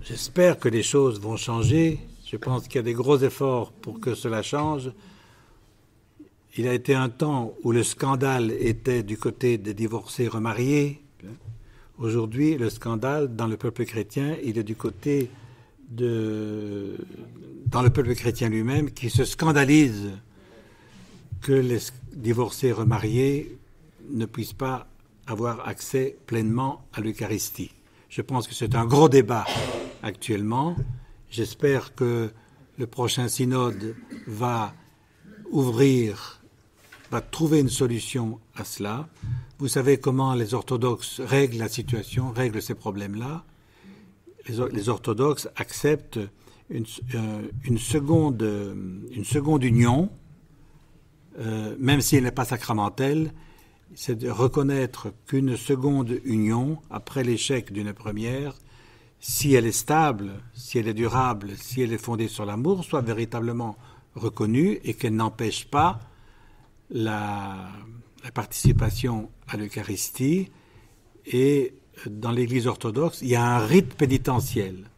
j'espère que les choses vont changer. Je pense qu'il y a des gros efforts pour que cela change. Il a été un temps où le scandale était du côté des divorcés remariés. Aujourd'hui, le scandale, dans le peuple chrétien, il est du côté dans le peuple chrétien lui-même, qui se scandalise que les divorcés remariés ne puissent pas avoir accès pleinement à l'Eucharistie. Je pense que c'est un gros débat actuellement. J'espère que le prochain synode va trouver une solution à cela. Vous savez comment les orthodoxes règlent la situation, règlent ces problèmes-là. Les orthodoxes acceptent une seconde union, même si elle n'est pas sacramentelle. C'est de reconnaître qu'une seconde union, après l'échec d'une première, si elle est stable, si elle est durable, si elle est fondée sur l'amour, soit véritablement reconnue et qu'elle n'empêche pas la participation à l'Eucharistie. Et dans l'Église orthodoxe, il y a un rite pénitentiel.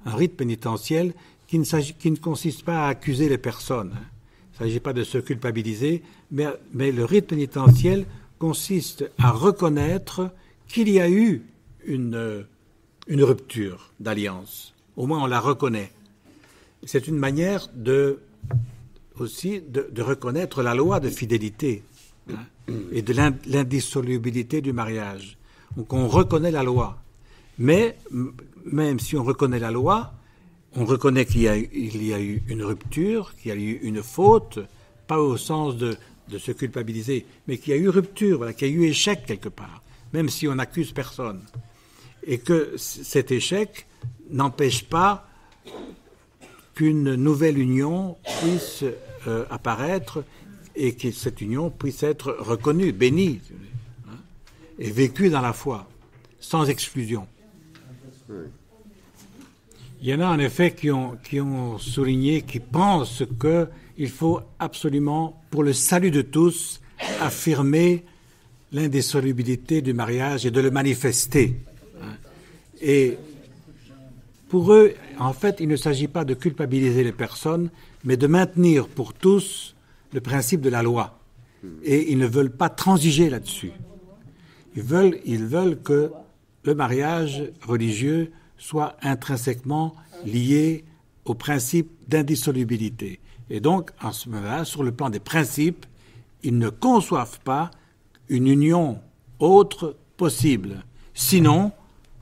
Un rite pénitentiel qui ne consiste pas à accuser les personnes. Il ne s'agit pas de se culpabiliser, mais le rite pénitentiel consiste à reconnaître qu'il y a eu une rupture d'alliance. Au moins, on la reconnaît. C'est une manière aussi de reconnaître la loi de fidélité, hein, et de l'indissolubilité du mariage. Donc on reconnaît la loi. Mais même si on reconnaît la loi, on reconnaît qu'il y a eu une rupture, qu'il y a eu une faute, pas au sens de se culpabiliser, mais qu'il y a eu rupture, voilà, qu'il y a eu échec quelque part, même si on n'accuse personne. Et que cet échec n'empêche pas qu'une nouvelle union puisse apparaître et que cette union puisse être reconnue, bénie, hein, et vécue dans la foi, sans exclusion. Oui. Il y en a en effet qui ont souligné, qui pensent qu'il faut absolument, pour le salut de tous, affirmer l'indissolubilité du mariage et de le manifester. Et pour eux, en fait, il ne s'agit pas de culpabiliser les personnes, mais de maintenir pour tous le principe de la loi. Et ils ne veulent pas transiger là-dessus. Ils veulent que le mariage religieux soit intrinsèquement lié au principe d'indissolubilité. Et donc, en ce moment-là, sur le plan des principes, ils ne conçoivent pas une union autre possible, sinon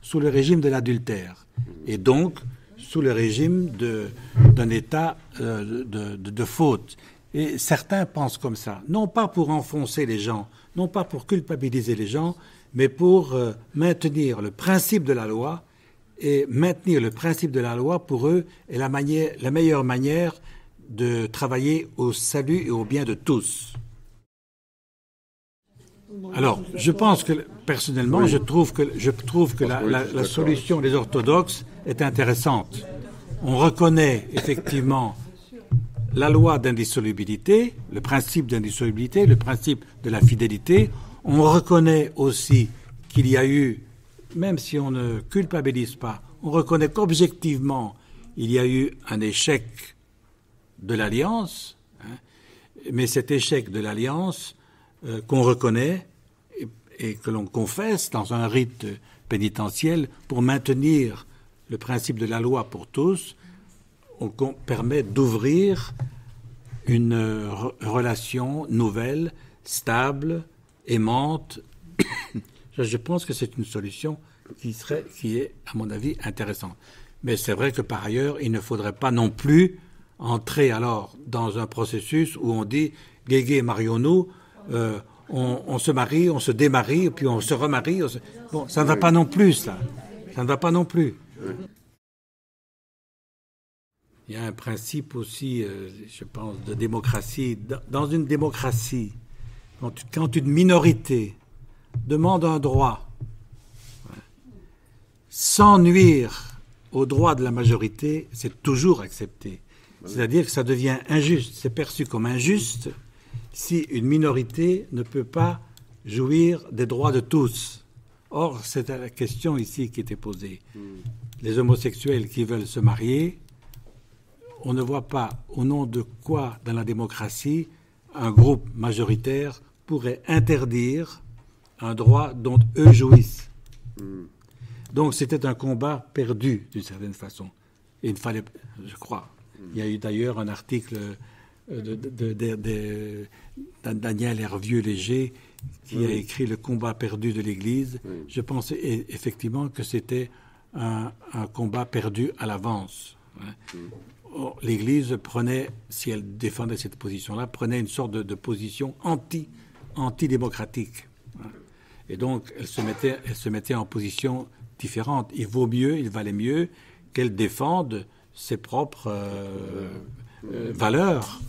sous le régime de l'adultère, et donc sous le régime d'un état de faute. Et certains pensent comme ça, non pas pour enfoncer les gens, non pas pour culpabiliser les gens, mais pour maintenir le principe de la loi. Et maintenir le principe de la loi, pour eux, est la meilleure manière de travailler au salut et au bien de tous. Alors, je pense que, personnellement, oui, je trouve que la solution des orthodoxes est intéressante. On reconnaît effectivement la loi d'indissolubilité, le principe d'indissolubilité, le principe de la fidélité. On reconnaît aussi qu'il y a eu, même si on ne culpabilise pas, on reconnaît qu'objectivement, il y a eu un échec de l'alliance, hein, mais cet échec de l'alliance qu'on reconnaît et que l'on confesse dans un rite pénitentiel pour maintenir le principe de la loi pour tous, on permet d'ouvrir une relation nouvelle, stable, aimante. Je pense que c'est une solution qui est, à mon avis, intéressante. Mais c'est vrai que par ailleurs, il ne faudrait pas non plus entrer alors dans un processus où on dit « Guégué, marions-nous », on se marie, on se démarie, puis on se remarie. Bon, ça ne va pas non plus, ça. Ça ne va pas non plus. Il y a un principe aussi, je pense, de démocratie. Dans une démocratie, quand une minorité demande un droit, sans nuire au droit de la majorité, c'est toujours accepté. C'est-à-dire que ça devient injuste, c'est perçu comme injuste si une minorité ne peut pas jouir des droits de tous. Or, c'est la question ici qui était posée. les homosexuels qui veulent se marier, on ne voit pas au nom de quoi, dans la démocratie, un groupe majoritaire pourrait interdire un droit dont eux jouissent. Donc c'était un combat perdu, d'une certaine façon. Et il fallait, je crois. Il y a eu d'ailleurs un article de Daniel Hervieux-Léger qui a écrit Le combat perdu de l'Église. Je pense effectivement que c'était un combat perdu à l'avance. L'Église prenait, si elle défendait cette position-là, prenait une sorte de position antidémocratique. Et donc, elle se mettait en position différente. Il valait mieux qu'elle défende ses propres valeurs.